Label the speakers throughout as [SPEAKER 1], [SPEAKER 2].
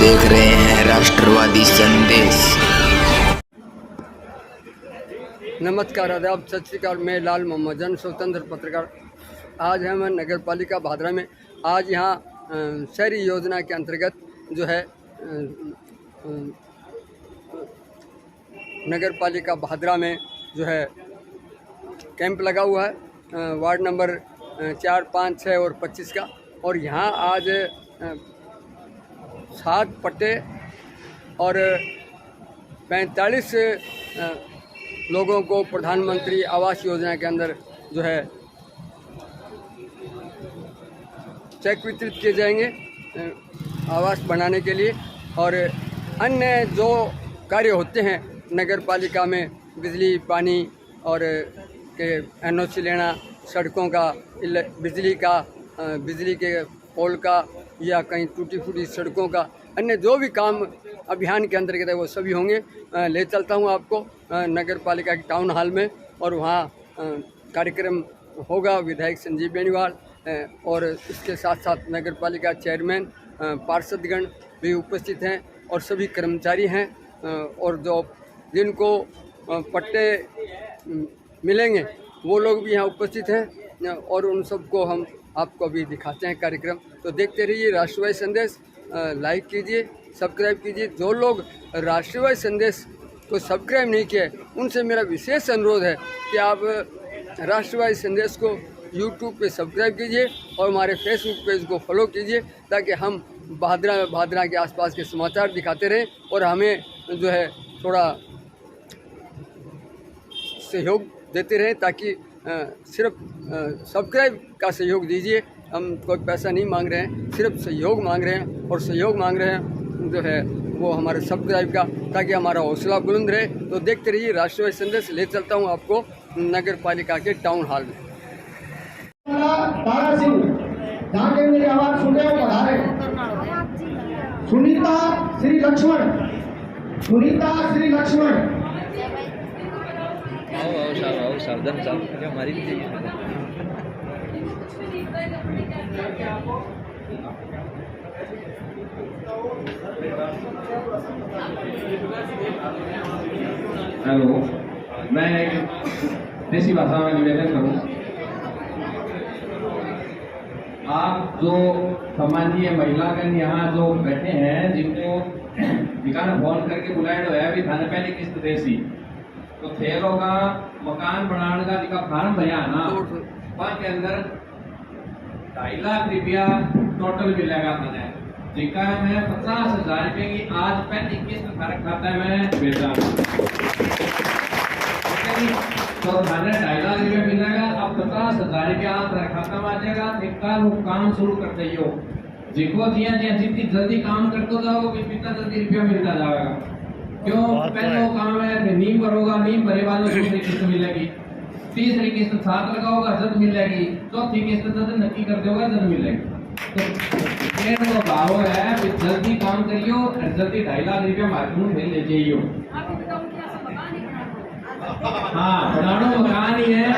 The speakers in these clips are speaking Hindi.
[SPEAKER 1] देख रहे हैं राष्ट्रवादी संदेश।
[SPEAKER 2] नमस्कार, आदाब, सत श्री अकाल। मैं लाल मोहम्मद जन स्वतंत्र पत्रकार। आज है मैं नगर पालिका भादरा में। आज यहाँ शहरी योजना के अंतर्गत जो है नगर पालिका भादरा में जो है कैंप लगा हुआ है वार्ड नंबर 4, 5, 6 और 25 का। और यहाँ आज 7 पट्टे और 45 लोगों को प्रधानमंत्री आवास योजना के अंदर जो है चेक वितरित किए जाएंगे आवास बनाने के लिए। और अन्य जो कार्य होते हैं नगर पालिका में, बिजली, पानी और के NOC लेना, सड़कों का, बिजली के पोल का या कहीं टूटी फूटी सड़कों का, अन्य जो भी काम अभियान के अंतर्गत है वो सभी होंगे। ले चलता हूँ आपको नगर पालिका के टाउन हॉल में, और वहाँ कार्यक्रम होगा। विधायक संजीव बेनीवाल और इसके साथ साथ नगर पालिका चेयरमैन, पार्षदगण भी उपस्थित हैं और सभी कर्मचारी हैं। और जो जिनको पट्टे मिलेंगे वो लोग भी यहाँ उपस्थित हैं, और उन सबको हम आपको अभी दिखाते हैं कार्यक्रम। तो देखते रहिए राष्ट्रवादी संदेश। लाइक कीजिए, सब्सक्राइब कीजिए। जो लोग राष्ट्रवादी संदेश को सब्सक्राइब नहीं किए उनसे मेरा विशेष अनुरोध है कि आप राष्ट्रवादी संदेश को यूट्यूब पे सब्सक्राइब कीजिए और हमारे फेसबुक पेज को फॉलो कीजिए, ताकि हम भादरा के आसपास के समाचार दिखाते रहें और हमें जो है थोड़ा सहयोग देते रहें, ताकि सिर्फ सब्सक्राइब का सहयोग दीजिए। हम कोई पैसा नहीं मांग रहे हैं, सिर्फ सहयोग मांग रहे हैं, और सहयोग मांग रहे हैं जो है वो हमारे सब्सक्राइब का, ताकि हमारा हौसला बुलंद रहे। तो देखते रहिए राष्ट्रवादी संदेश। ले चलता हूँ आपको नगर पालिका के टाउन हॉल में।
[SPEAKER 3] तारा सिंह, जहाँ के मेरी आवाज सुन रहे हो पधारे। सुनीता श्री लक्ष्मण, सुनीता श्री लक्ष्मण।
[SPEAKER 4] आओ सावधान साहब, हमारी भी चाहिए।
[SPEAKER 5] हेलो, मैं देसी भाषा में निवेदन करूं। आप जो सम्मानीय महिलागण यहाँ जो बैठे हैं, जिनको ठिकाना फोन करके बुलाया तो है भी थाने पहले किस्त देसी, तो थेरों का मकान बनाने का जिका फार्म भरिया ना, वहाँ के अंदर 2.5 लाख रुपया टोटल मिलेगा मैंने, जिका मैं 50,000 रुपये की आज पहली किस्त फर्क खाता मैं भेजा। तो थाने 2.5 लाख रुपया मिलेगा। अब 50,000 रुपया आपका खाता में आ जाएगा। एक वो काम शुरू कर दियो, जिको जितनी जल्दी काम करते जाओगे जितना जल्दी रुपया मिलता जाएगा। क्यों? पहले वो काम है, फिर नींव भरोगा, नींव भरे बाद में दूसरी किस्त मिलेगी, तीसरी किस्त 7 लगाओगा जल्द मिलेगी, चौथी किस्त जल्द नक्की कर दोगे जल्द मिलेगी। तो भाव है कि जल्दी काम करियो और जल्दी 2.5 लाख रुपया मार्केट में ले जाइयो। हाँ, बनानो मकान ही है।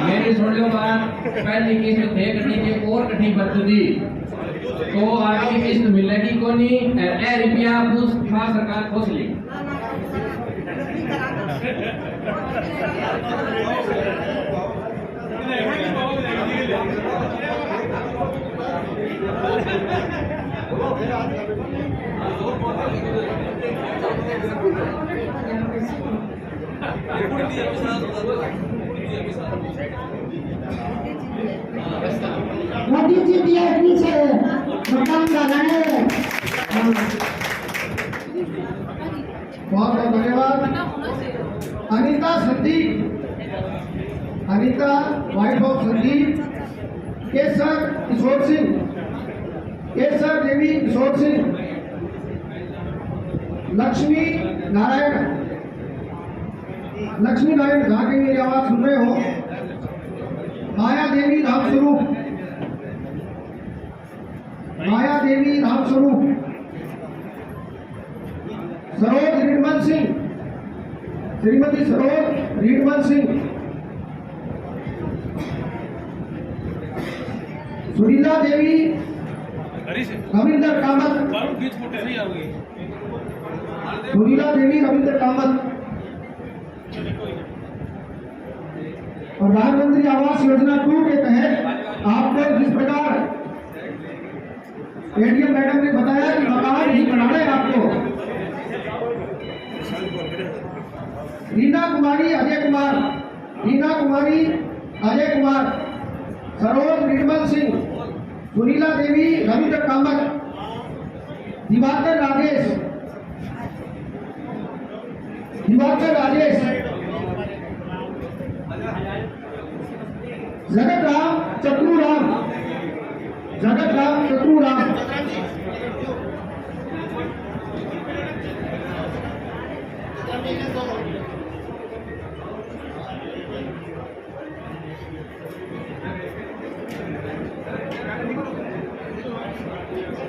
[SPEAKER 5] मेरी सुन लो बात, पहली किस्त थे कटी के और कटी बदली तो आगे किस्त मिलेगी को नहीं। रुपया पूछ सरकार खोज ली।
[SPEAKER 3] मोदी जी दिया पीछे मकान बनाने। बहुत बहुत धन्यवाद। अनीता संदीप, अनीता वाइफ ऑफ संदीप, केसर किशोर सिंह, केसर देवी किशोर सिंह, लक्ष्मी नारायण, जहाँ की मेरी आवाज सुन रहे हो। माया देवी रामस्वरूप, माया देवी रामस्वरूप, सरोज रीडमन सिंह, श्रीमती सरोज रीडमन सिंह, सुनीता देवी रविंद्र कामत, सुनीला देवी रविंद्र कामत। और प्रधानमंत्री आवास योजना 2 के तहत आपको जिस प्रकार एडीएम मैडम ने बताया कि मकान ही बनाना है आपको। रीना कुमारी अजय कुमार, रीना कुमारी अजय कुमार, सरोज निर्मल सिंह, सुनीला देवी रविंद्र कामत, दिवाकर राजेश, दिवाकर राजेश, जगत राम चतुराम, जगत राम चतुराम,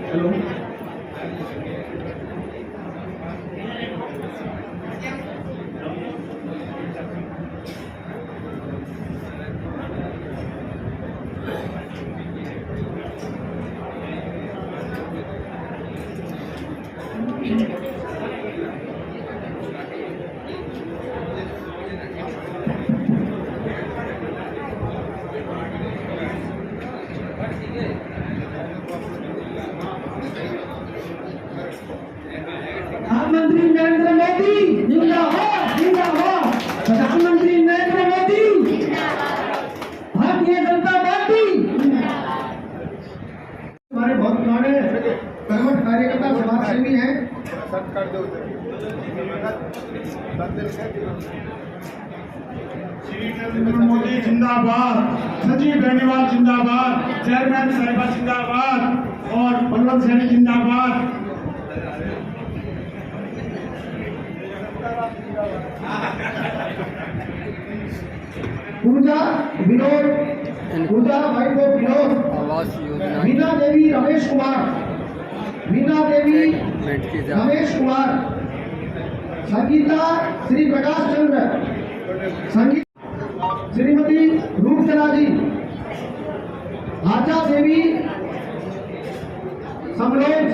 [SPEAKER 3] हेलो प्रधानमंत्री नरेंद्र मोदी जिंदाबाद, जिंदाबाद। प्रधानमंत्री नरेंद्र मोदी जिंदाबाद, भारतीय जनता पार्टी जिंदाबाद। हमारे बहुत पुराने कर्मठ कार्यकर्ता समाजसेवी हैं।
[SPEAKER 6] श्री नरेंद्र मोदी जिंदाबाद, सचिव बेनीवाल जिंदाबाद, चेयरमैन साहिबा जिंदाबाद और बलवंत सैनी जिंदाबाद।
[SPEAKER 3] पूजा विनोद, पूजा भाई को Vinod,
[SPEAKER 2] Awas Yojana
[SPEAKER 3] Meena Devi Ramesh Kumar, Meena Devi Ramesh Kumar, Sangeeta Shri Prakash Chandra, Sangeeta Shrimati Roopchala ji, Asha Devi Samroj,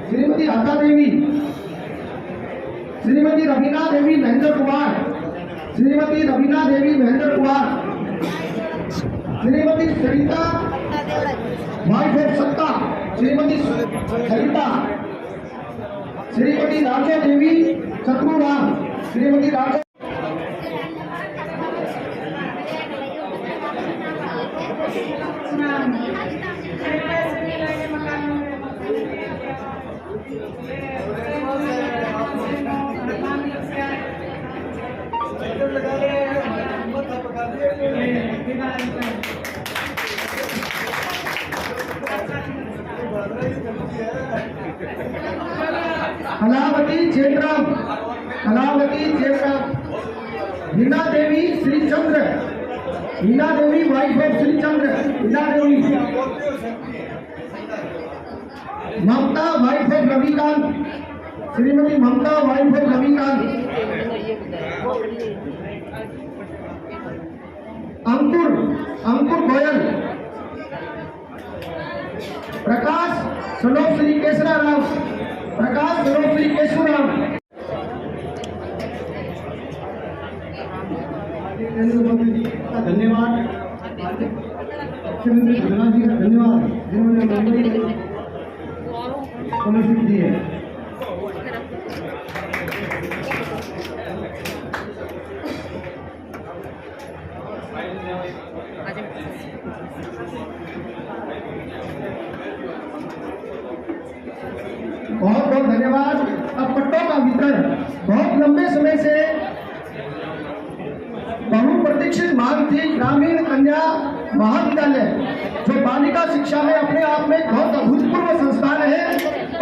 [SPEAKER 3] Shrimati Asha Devi, Shrimati Raveena Devi Mahendra Kumar, Shrimati Raveena Devi Mahendra Kumar, Shrimati Sarita wife of Satta, Shrimati Sarita, Shrimati Rajo Devi Chaturam, Shrimati Rajo. Kalavati Chetram, Kalavati Chetram, Meena Devi Shrichandra, Meena Devi wife of Shrichandra, Meena Devi, Mamta wife of Ravikant, Shrimati Mamta wife of Ravikant, अंकुर, अंकुर गोयल, प्रकाश सनोप श्री केसरा राम, प्रकाश सनोप श्री केशव राम। धन्यवाद मुख्यमंत्री शिवराज जी का धन्यवाद, जिन्होंने मुंबई में स्कॉलरशिप दी है। बहुत बहुत धन्यवाद। अब पट्टों का वितरण बहुत लंबे समय से बहुप्रतीक्षित मांग थी। ग्रामीण कन्या महाविद्यालय जो बालिका शिक्षा में अपने आप में बहुत अभूतपूर्व संस्थान है,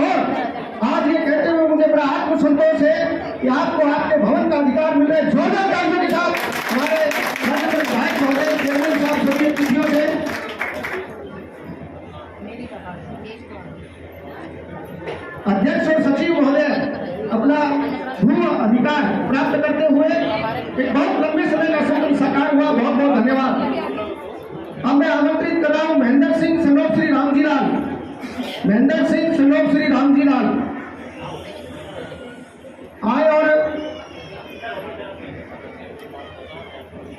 [SPEAKER 3] और आज ये कहते हुए मुझे बड़ा आत्मसंतोष है कि आपको आपके भवन का अधिकार मिल रहा है। जोरदार तालियों के साथ हमारे विधायक महोदय, चेयरमैन साहब सभी अतिथियों से अध्यक्ष और सचिव महोदय अपना भू अधिकार प्राप्त करते हुए एक बहुत लंबे समय का सपना साकार हुआ। बहुत बहुत धन्यवाद। अब मैं आमंत्रित कर रहा हूँ महेंद्र सिंह सनोप श्री रामजी लाल। महेंद्र सिंह सनोप श्री रामजी लाल आए और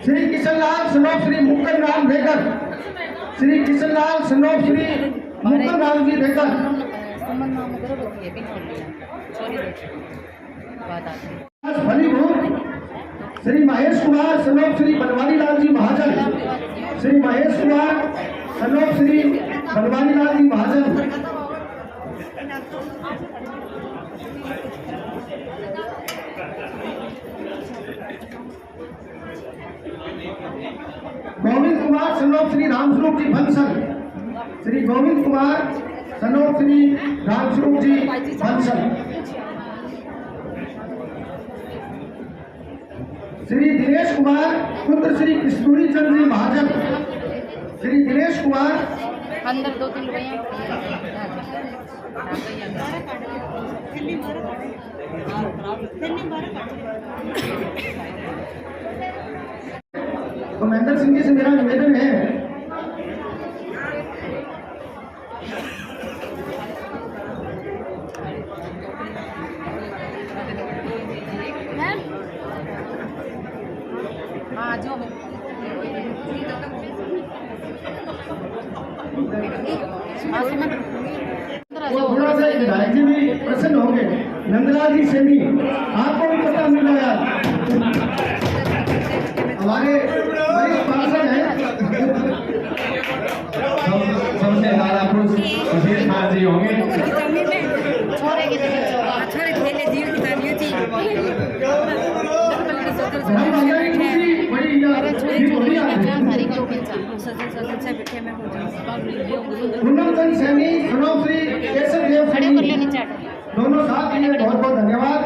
[SPEAKER 3] श्री किशनलाल सनोप श्री मुक्कन राम भेकर, श्री किशनलाल सनोप श्री मुक्कन राम जी भेकर, फलीभूत श्री महेश कुमार सनोप श्री बनवारी लाल जी महाजन, श्री महेश कुमार सनोप श्री बनवारी लाल जी महाजन। गोविंद कुमार सनोप श्री रामस्वरूप जी बंसल, श्री गोविंद कुमार सनोप श्री रामस्वरूप जी बंसल। श्री दिनेश कुमार पुत्र श्री कस्तूरी चंद्र जी महाजन, श्री दिनेश कुमार
[SPEAKER 7] अंदर 2-3 रुपया
[SPEAKER 3] तो महेंद्र सिंह जी से मेरा निवेदन है
[SPEAKER 7] हाँ जो
[SPEAKER 3] थोड़ा सा विधायक जी भी प्रसन्न हो गए। नंदलाल जी सेनी आपको भी पता मिल रहा है, हमारे पार्षद हैं
[SPEAKER 5] सबसे ज्यादा खुश अजीत खान जी होंगे।
[SPEAKER 7] छोरे के छोरे खेले जीव की तालियों थी
[SPEAKER 3] पूनम सैनी सनोप श्री केशव देव सैनी दोनों साथ के लिए बहुत बहुत धन्यवाद।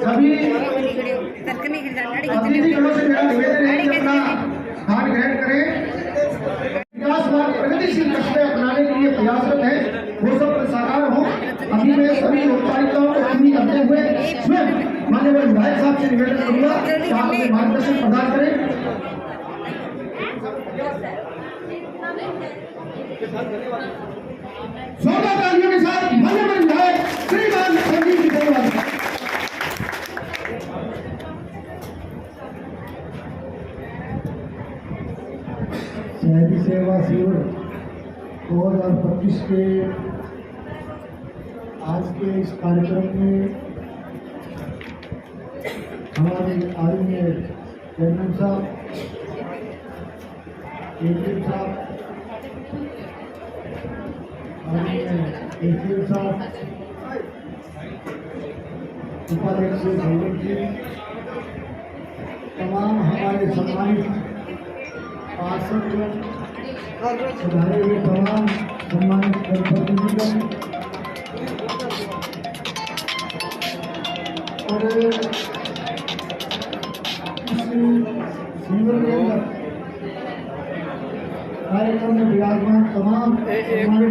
[SPEAKER 3] सभी अतिथिगणों से मेरा निवेदन है कि अपना स्थान ग्रहण करें। विकासवाद प्रगतिशील कस्बे अपनाने के लिए प्रयासरत है, वो सब साकार हो। अभी मैं सभी औपचारिकताओं को पूरी करते हुए स्वयं माननीय विधायक साहब से निवेदन करूंगा कि आप हमें मार्गदर्शन प्रदान करें। जोरदार तालियों के साथ माननीय विधायक श्रीमान संजीव जी धन्यवाद। शहरी सेवा शिविर 2025 के आज के इस कार्यक्रम में हमारे आदरणीय चेयरमैन साहब, एडीएम साहब, आदरणीय एडीएम साहब, उपाध्यक्ष भैरव जी, तमाम हमारे सम्मानित पार्षद सुधारे हुए तमाम सम्मानित जनप्रतिनिधिगण और शिविर के अंदर कार्यक्रम में विराजमान तमाम अधिकारी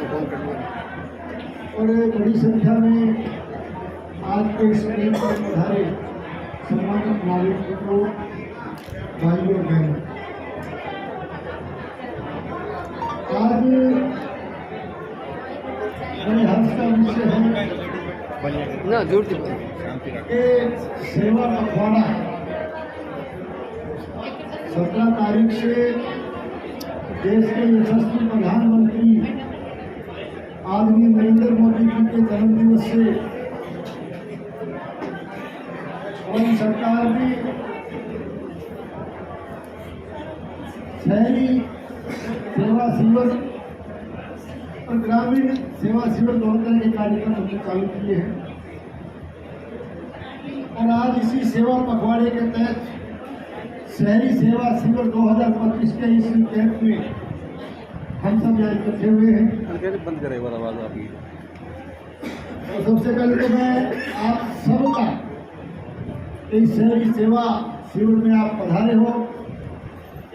[SPEAKER 3] कर्मचारी और बड़ी संख्या में आज के इस दिन पर पधारे सम्मानित नागरिकों, भाइयों और बहनों, आज बड़े हर्ष का विषय है
[SPEAKER 2] ना जोर से
[SPEAKER 3] सेवा पखवाड़ा 17 तारीख से देश के यशस्वी प्रधानमंत्री आदरणीय नरेंद्र मोदी जी के जन्मदिवस से और सरकार ने शहरी सेवा शिविर और ग्रामीण सेवा शिविर दोनों तरह के कार्यक्रम हमने चालू किए हैं और आज इसी सेवा पखवाड़े के तहत शहरी सेवा शिविर 2025 के इस कैंप में हम सब यहाँ इकट्ठे हुए हैं।
[SPEAKER 4] बंद करे आवाज आपकी।
[SPEAKER 3] तो सबसे पहले तो मैं आप सबका इस शहरी सेवा शिविर में आप पधारे हो,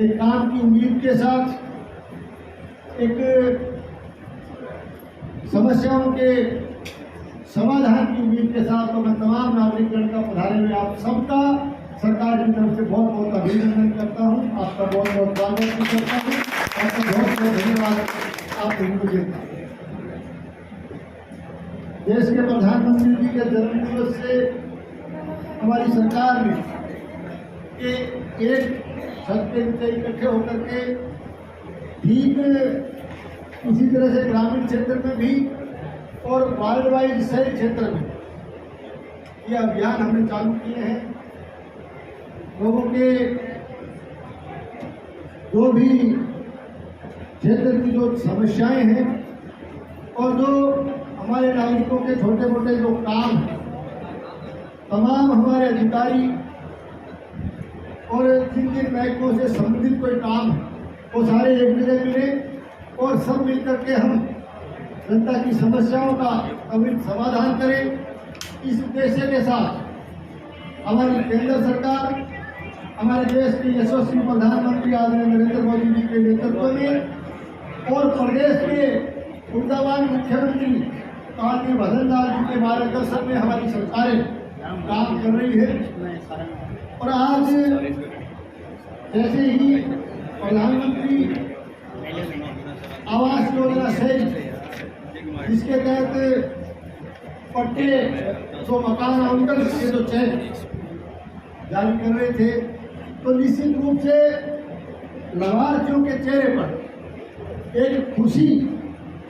[SPEAKER 3] एक काम की उम्मीद के साथ, एक समस्याओं के समाधान की उम्मीद के साथ तो मैं तमाम नागरिकगण का पधारे में आप सबका सरकार की तरफ से बहुत बहुत अभिनंदन करता हूँ, आपका बहुत बहुत स्वागत भी करता हूँ, आपका बहुत बहुत धन्यवाद आप मुझे देता हूँ। देश के प्रधानमंत्री जी के जन्मदिवस से हमारी सरकार ने एक छत के नीचे इकट्ठे होकर के ठीक उसी तरह से ग्रामीण क्षेत्र में भी और वार्ड वाइज शहरी क्षेत्र में ये अभियान हमने चालू किए हैं। लोगों के जो भी क्षेत्र की जो समस्याएं हैं और जो हमारे नागरिकों के छोटे मोटे जो काम हैं, तमाम हमारे अधिकारी और जिन जिन महकमों से संबंधित कोई काम है वो सारे एक जगह मिले और सब मिलकर के हम जनता की समस्याओं का त्वरित समाधान करें। इस उद्देश्य के साथ हमारी केंद्र सरकार हमारे देश के यशस्वी प्रधानमंत्री आदरणीय नरेंद्र मोदी जी के नेतृत्व में और प्रदेश के ऊर्जावान मुख्यमंत्री आदरणीय भजनलाल जी के मार्गदर्शन में हमारी सरकारें काम कर रही है। और आज जैसे ही प्रधानमंत्री आवास योजना शहरी जिसके तहत पट्टे जो मकान आवंटन के जो चेक जारी कर रहे थे, तो निश्चित रूप से लाभार्थियों के चेहरे पर एक खुशी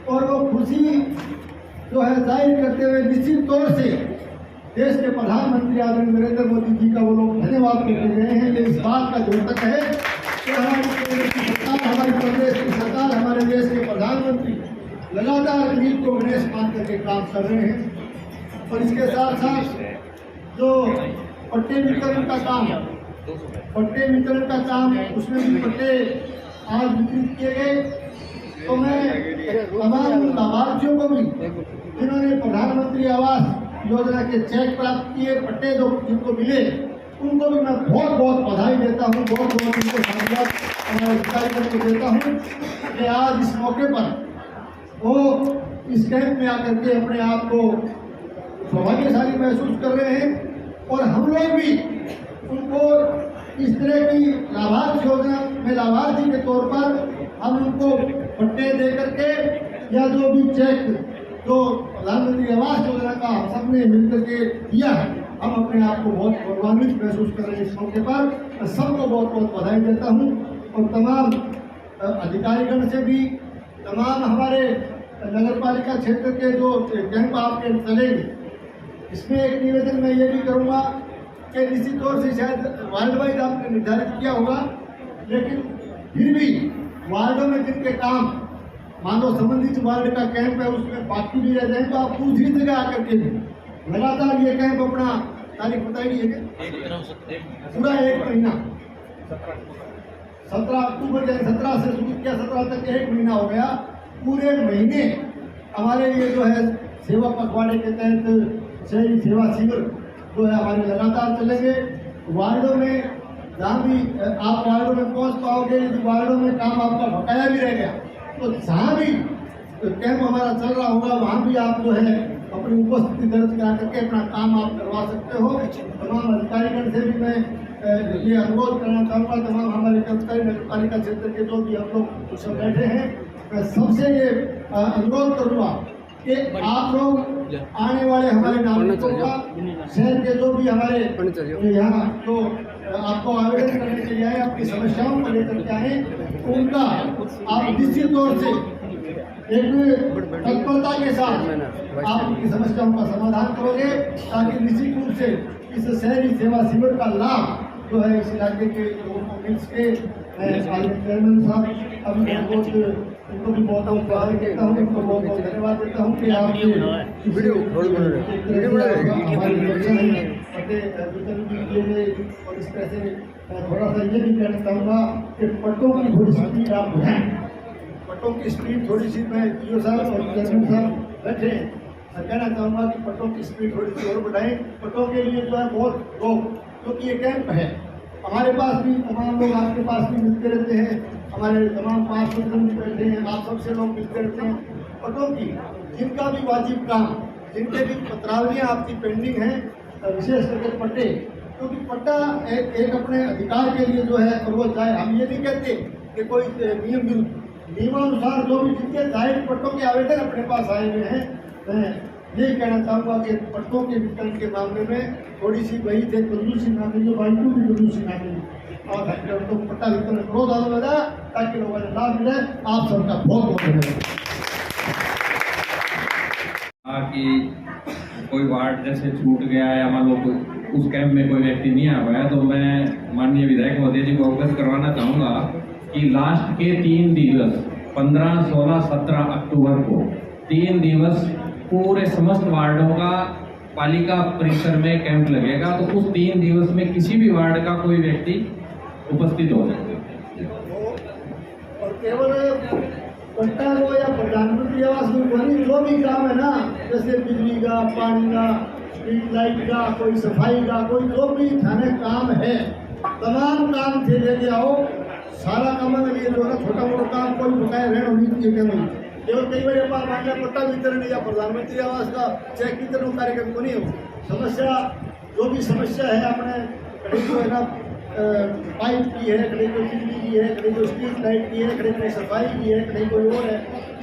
[SPEAKER 3] और वो खुशी जो है जाहिर करते हुए निश्चित तौर से देश के प्रधानमंत्री आदरणीय नरेंद्र मोदी जी का वो लोग धन्यवाद करते गए हैं। ये इस बात का द्योतक है कि हमारी केंद्र की सरकार, हमारी प्रदेश की सरकार, हमारे देश के प्रधानमंत्री लगातार गरीब को गणेश मान करके काम कर रहे हैं। और इसके साथ साथ जो पट्टे वितरण का काम उसमें भी पट्टे आज वितरित किए गए। तो मैं तमाम लाभार्थियों को भी जिन्होंने प्रधानमंत्री आवास योजना के चेक प्राप्त किए, पट्टे जो जिनको मिले, उनको भी मैं बहुत बहुत बधाई देता हूँ, बहुत बहुत उनको धन्यवाद हमारे अधिकारियों को देता हूँ कि आज इस मौके पर वो इस कैंप में आकर के अपने आप को सौभाग्यशाली महसूस कर रहे हैं। और हम लोग भी उनको इस तरह की लाभार्थी योजना में लाभार्थी के तौर पर हम उनको पट्टे दे करके या जो भी चेक जो प्रधानमंत्री आवास योजना का हम सब ने मिलकर के दिया है, हम अपने आप को बहुत गौरवान्वित महसूस कर रहे हैं। इस मौके पर सबको बहुत बहुत बधाई देता हूँ। और तमाम अधिकारीगण से भी, तमाम हमारे नगर पालिका क्षेत्र के जो कैंप आपके चलेंगे, इसमें एक निवेदन मैं ये भी करूँगा कि निश्चित तौर से शायद वार्ड वाइज आपने निर्धारित किया होगा, लेकिन फिर भी वार्डों में जिनके काम मानव संबंधित वार्ड का कैंप है उसमें बाकी भी रह जाए, तो आप दूसरी जगह आकर के लगातार ये कैंप अपना तारीख बताई है पूरा 1 महीना 17 अक्टूबर 17 से शुरू किया, 17 तक 1 महीना हो गया। पूरे महीने हमारे ये जो है सेवा पखवाड़े के तहत शहरी सेवा शिविर जो है हमारे लगातार चलेंगे। वार्डों में जहाँ भी आप वार्डों में पहुँच पाओगे, यदि वार्डों में काम आपका बकाया भी रह गया तो जहाँ भी कैंप हमारा चल रहा होगा वहाँ भी आप जो है अपनी उपस्थिति दर्ज करा करके अपना काम आप करवा सकते हो। तमाम अधिकारीगण से भी मैं ये अनुरोध करना चाहूँगा, तमाम हमारे कर्मचारी नगर पालिका क्षेत्र के जो भी हम लोग सब बैठे हैं, मैं सबसे ये अनुरोध करूँगा कि आप लोग आने वाले हमारे नागरिकों का शहर के जो भी हमारे यहाँ तो आपको आवेदन करने के लिए आए, आपकी समस्याओं को लेकर के आए, उनका आप निश्चित तौर से एक तत्परता के साथ आप उनकी समस्याओं का समाधान करोगे, ताकि निश्चित रूप से इस शहरी सेवा शिविर का लाभ जो है इस इलाके के लोगों को मिल सके। चेयरमैन साहब अब उनको भी बहुत बहुत बधाई देता हूँ, उनको बहुत बहुत धन्यवाद देता हूँ कि आप और इस तरह से थोड़ा सा ये भी कहना चाहूँगा कि पट्टों की थोड़ी स्पीड आप बढ़ाएं, पट्टों की स्पीड थोड़ी सी, मैं ईओ साहब और चेयरमैन साहब बैठे मैं कहना चाहूँगा कि पट्टों की स्पीड थोड़ी सी और बढ़ाएं। पट्टों के लिए जो है बहुत लोग, क्योंकि ये कैंप है, हमारे पास भी तमाम लोग आपके पास भी मिलते रहते हैं, हमारे तमाम 5 भी बैठे हैं, आप सबसे लोग मिलते रहते हैं। पट्टों की जिनका भी वाजिब काम जिनके भी पत्रावलियाँ आपकी पेंडिंग हैं, विशेष करके पट्टे, क्योंकि पट्टा एक अपने अधिकार के लिए जो है और वो चाहे, हम ये नहीं कहते कि कोई नियमानुसार जो भी जितने जायज पट्टों के आवेदन अपने पास आए हुए हैं, मैं यही कहना चाहूँगा कि पट्टों के वितरण के मामले में थोड़ी सी वही थे कंजूसी ना करी, जो बाइटू भी कंजूसी ना करी, और हेक्टर तो पट्टा वितरण करो ज़्यादा बजा ताकि लोगों को लाभ मिले। आप सबका बहुत बहुत धन्यवाद।
[SPEAKER 5] कि कोई वार्ड जैसे छूट गया है या मान लो उस कैंप में कोई व्यक्ति नहीं आ पाया, तो मैं माननीय विधायक महोदय जी को अवगत करवाना चाहूँगा कि लास्ट के 3 दिवस 15, 16, 17 अक्टूबर को 3 दिवस पूरे समस्त वार्डों का पालिका परिसर में कैंप लगेगा। तो उस 3 दिवस में किसी भी वार्ड का कोई व्यक्ति उपस्थित हो सकते
[SPEAKER 3] और केवल पट्टा हो या प्रधानमंत्री आवास में कोई जो भी काम है ना, जैसे बिजली का, पानी का, स्ट्रीट लाइट का, कोई सफाई का, कोई जो भी थाने काम है, तमाम काम थे लेके आओ। सारा काम में ये जो है छोटा मोटा काम कोई बकाया ऋण होनी चाहिए क्या नहीं, केवल कई बार बार मान लिया पट्टा वितरण या प्रधानमंत्री आवास का चेक वितरण कार्यक्रम को नहीं हो। समस्या जो भी समस्या है अपने कहीं जो है ना पाइप की है, कहीं कोई बिजली की है, कहीं कोई स्ट्रीट लाइट की है, कहीं कोई सफाई की है, कहीं कोई और है,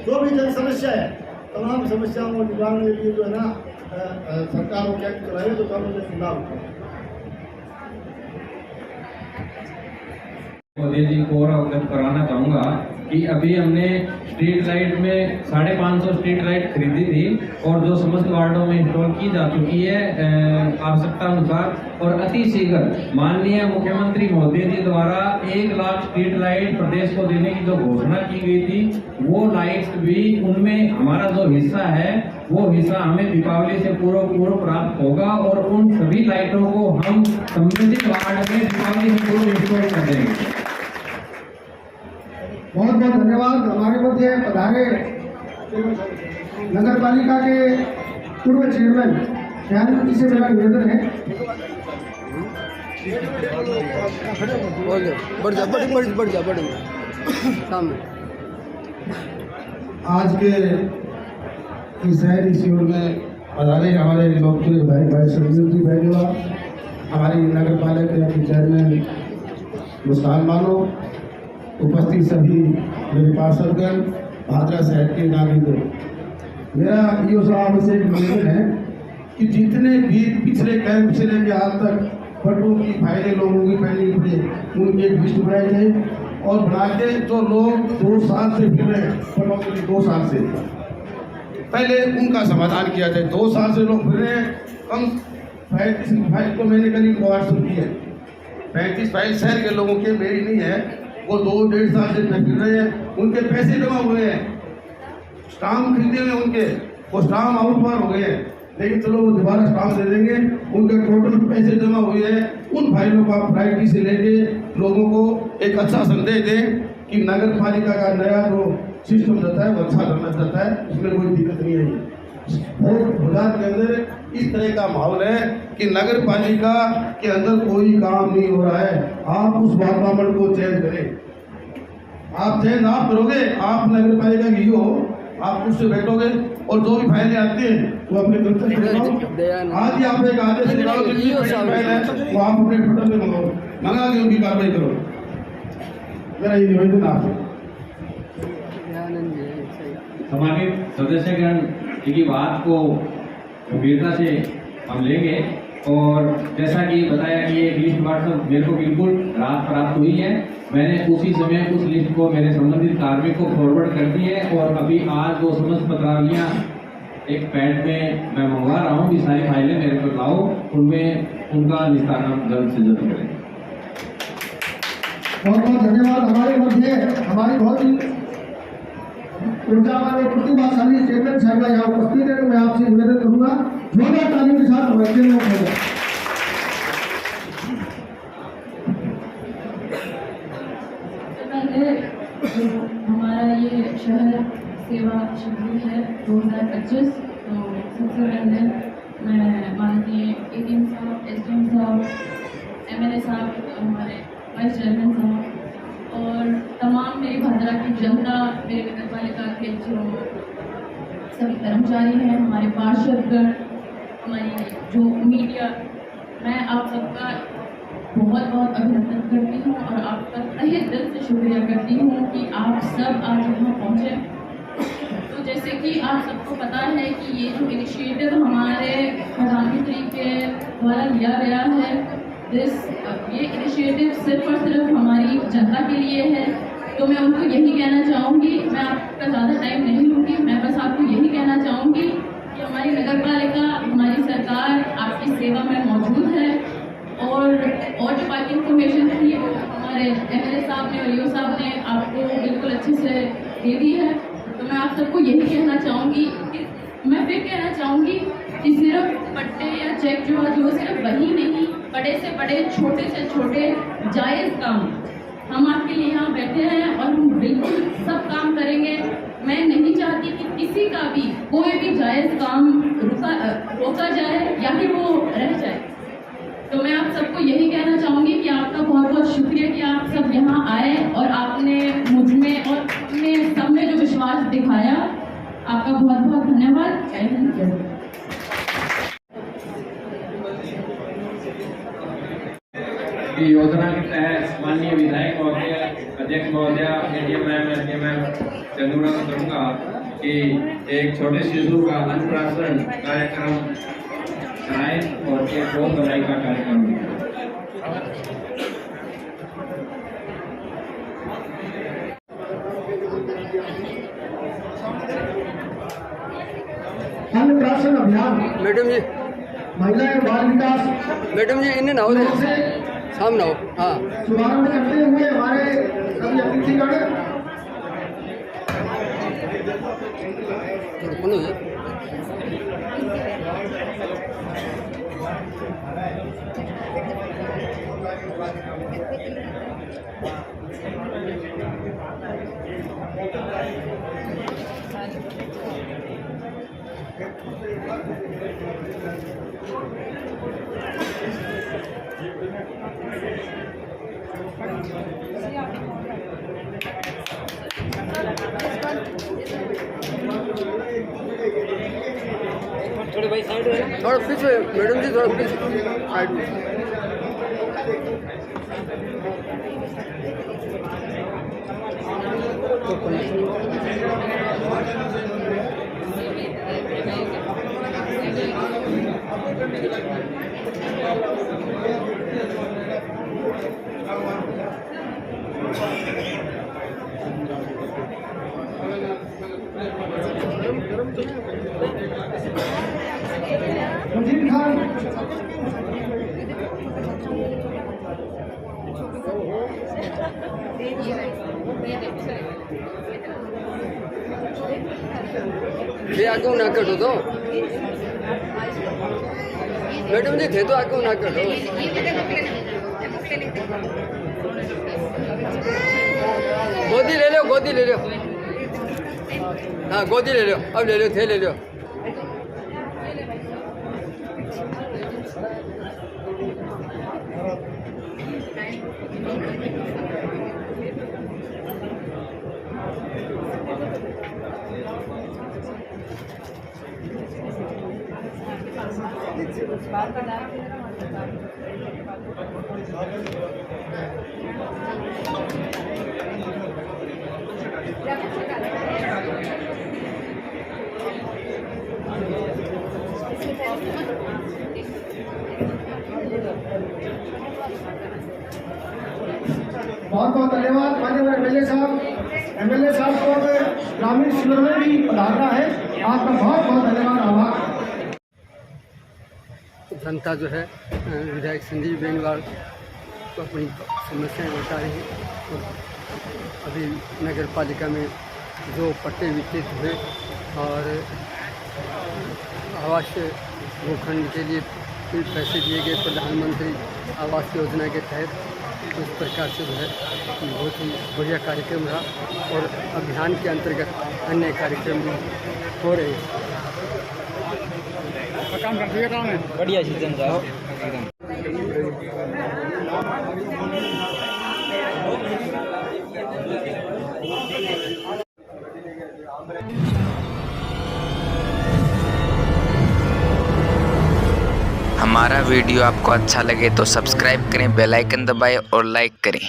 [SPEAKER 3] जो भी जन समस्या है, तमाम समस्याओं को निवारण के लिए जो है ना सरकारों के चलाए तो कानून में सुधार हो।
[SPEAKER 5] मोदी जी को और अवगत कराना चाहूँगा कि अभी हमने स्ट्रीट लाइट में 550 स्ट्रीट लाइट खरीदी थी और जो समस्त वार्डों में इंस्टॉल की जा चुकी है आवश्यकता अनुसार, और अति शीघ्र माननीय मुख्यमंत्री महोदय जी द्वारा 1 लाख स्ट्रीट लाइट प्रदेश को देने की जो घोषणा की गई थी, वो लाइट्स भी उनमें हमारा जो हिस्सा है वो हिस्सा हमें दीपावली से पूर्व प्राप्त होगा और उन सभी लाइटों को हम संबंधित वार्ड में दीपावली से पूर्व इंस्टॉल कर देंगे।
[SPEAKER 3] बहुत बहुत धन्यवाद। हमारे मध्य पधारे नगर पालिका के पूर्व चेयरमैन दयानंद जी से मेरा निवेदन है।
[SPEAKER 2] बढ़ जा सामने।
[SPEAKER 3] आज के इस शहरी शिविर में पधारे हमारे लोकप्रिय भाई संजीव जी बैजवा, हमारी नगर पालिका के चेयरमैन मुस्कान मानो, उपस्थित सभी मेरे पार्षदगण, भादरा शहर के नागरिकों, मेरा यो साहब से एक निवेदन है कि जितने भी पिछले कैंप से लेकर आज तक पट्टों की फायदे लोगों की पेंडिंग पड़े, उनकी एक लिस्ट बनाई जाए और बना के जो लोग 2 साल से फिर रहे पट्टों के लिए 2 साल से पहले उनका समाधान किया जाए। 2 साल से लोग फिर रहे हैं, कम 35 फाइल तो मैंने करीब 800 की है, 35 फाइल शहर के लोगों के मेरी नहीं है, वो 2-1.5 साल से फिर रहे हैं, उनके पैसे जमा हुए हैं, स्टाम्प खरीदे हुए उनके, वो स्टाम्प आउटमार हो गए हैं, लेकिन चलो वो दोबारा स्टाम्प दे देंगे, उनके टोटल पैसे जमा हुए हैं। उन फाइलों को आप प्रायोरिटी से लेके लोगों को एक अच्छा संदेश दें कि नगर पालिका का नया जो सिस्टम रहता है वो अच्छा करना चाहता है, उसमें कोई दिक्कत नहीं है। बाजार के अंदर इस तरह का माहौल है कि नगर पालिका के अंदर कोई काम नहीं हो रहा है। आप उस वातावरण को चेंज करें, आप चेंज आप करोगे, आप नगर पालिका की हो, आप उससे बैठोगे और जो भी फाइलें आती हैं वो अपने कर्तव्य आज ही आप एक आदेश निकालो जितनी फाइल है वो आप अपने पटल में मंगा के उनकी कार्रवाई करो। मेरा ये निवेदन आपसे।
[SPEAKER 5] हमारे सदस्यगण की बात को गंभीरता से हम लेंगे और जैसा कि बताया कि एक लिस्ट व्हाट्सएप मेरे को बिल्कुल रात प्राप्त हुई है, मैंने उसी समय उस लिस्ट को मेरे संबंधित कार्मिक को फॉरवर्ड कर दी है और अभी आज वो समस्त पत्रावलियाँ एक पैड में मैं मंगवा रहा हूँ कि सारी फाइलें मेरे को लाओ, उनमें उनका निस्तारण जल्द से जल्द करें।
[SPEAKER 3] बहुत बहुत धन्यवाद। हमारे मध्य हमारी बहुत ही ऊर्जावान और प्रतिभाशाली चेयरमैन साहब यहाँ उपस्थित है, तो मैं आपसे निवेदन करूंगा जोरदार तालियों के साथ बैठने में होगा।
[SPEAKER 8] हमारा ये शहर सेवा शिविर है 2025, तो सबसे पहले मैं माननीय एडीएम साहब, एसडीएम साहब, एमएलए साहब, हमारे वाइस चेयरमैन साहब और तमाम मेरी भादरा की जनता, मेरे नगर पालिका के जो सब कर्मचारी हैं, हमारे पार्षदगण, हमारी जो मीडिया, मैं आप सबका बहुत बहुत अभिनंदन करती हूँ और आपका तहे दिल से शुक्रिया करती हूँ कि आप सब आज यहाँ पहुँचे। तो जैसे कि आप सबको पता है कि ये जो इनिशिएटिव हमारे प्रधानमंत्री के द्वारा लिया गया है, ये इनिशिएटिव सिर्फ और सिर्फ हमारी जनता के लिए है। तो मैं उनको यही कहना चाहूँगी, मैं आपका ज़्यादा टाइम नहीं लूँगी, मैं बस आपको यही कहना चाहूँगी कि हमारी नगर पालिका, हमारी सरकार आपकी सेवा में मौजूद है। और जो बाकी इन्फॉर्मेशन थी वो हमारे MLA साहब ने और EO साहब ने आपको बिल्कुल अच्छे से दे दी है। तो मैं आप सबको यही कहना चाहूँगी कि मैं फिर कहना चाहूँगी कि सिर्फ पट्टे या चेक जो सिर्फ वही नहीं, बड़े से बड़े, छोटे से छोटे जायज़ काम हम आपके लिए यहाँ बैठे हैं और हम बिल्कुल सब काम करेंगे। मैं नहीं चाहती कि किसी का भी कोई भी जायज़ काम रोका जाए या फिर वो रह जाए। तो मैं आप सबको यही कहना चाहूँगी कि आपका बहुत बहुत शुक्रिया कि आप सब यहाँ आए और आपने मुझ में और अपने सब में जो विश्वास दिखाया, आपका बहुत बहुत धन्यवाद। जय हिंद, जय भारत।
[SPEAKER 5] योजना के तहत माननीय विधायक महोदय, अध्यक्ष महोदय, एडीएम चंद्रनाथ करूँगा कि एक छोटे शिशु का अन्नप्राशन कार्यक्रम कराएं और एक गोद भराई का कार्यक्रम।
[SPEAKER 3] अन्नप्राशन अभियान
[SPEAKER 2] मैडम जी,
[SPEAKER 3] महिला एवं बाल विकास
[SPEAKER 2] मैडम जी इन्हें ना हो
[SPEAKER 3] से
[SPEAKER 2] सामने हो। हाँ,
[SPEAKER 3] शुभारंभ करते हुए हमारे सभी अतिथिगण
[SPEAKER 2] कौन है?
[SPEAKER 4] थोड़े भाई साइड में,
[SPEAKER 2] थोड़ा पीछे मैडम जी, थोड़ा पीछे साइड में।
[SPEAKER 3] वजीर खान
[SPEAKER 2] ये आगे ना कटो तो मैडम जी थे तो आगे ना कटो। गोदी ले लो, गोदी ले लो। हाँ, गोदी ले लो, अब ले लो, थे ले लो।
[SPEAKER 3] बहुत बहुत धन्यवाद। माननीय MLA साहब को ग्रामीण शिविर में भी पधारना है। आपका बहुत बहुत धन्यवाद, आभार।
[SPEAKER 2] जनता जो है विधायक संजीव बेनीवाल को अपनी समस्याएं बता रही है। और अभी नगर पालिका में जो पट्टे वितरित हुए और आवास भूखंड के लिए पैसे दिए गए प्रधानमंत्री आवास योजना के तहत, उस प्रकार से जो है बहुत ही बढ़िया कार्यक्रम रहा। और अभियान के अंतर्गत अन्य कार्यक्रम भी हो रहे हैं।
[SPEAKER 6] काम कर दिया काम है
[SPEAKER 4] बढ़िया सीजन जाओ एकदम।
[SPEAKER 1] हमारा वीडियो आपको अच्छा लगे तो सब्सक्राइब करें, बेल आइकन दबाएं और लाइक करें।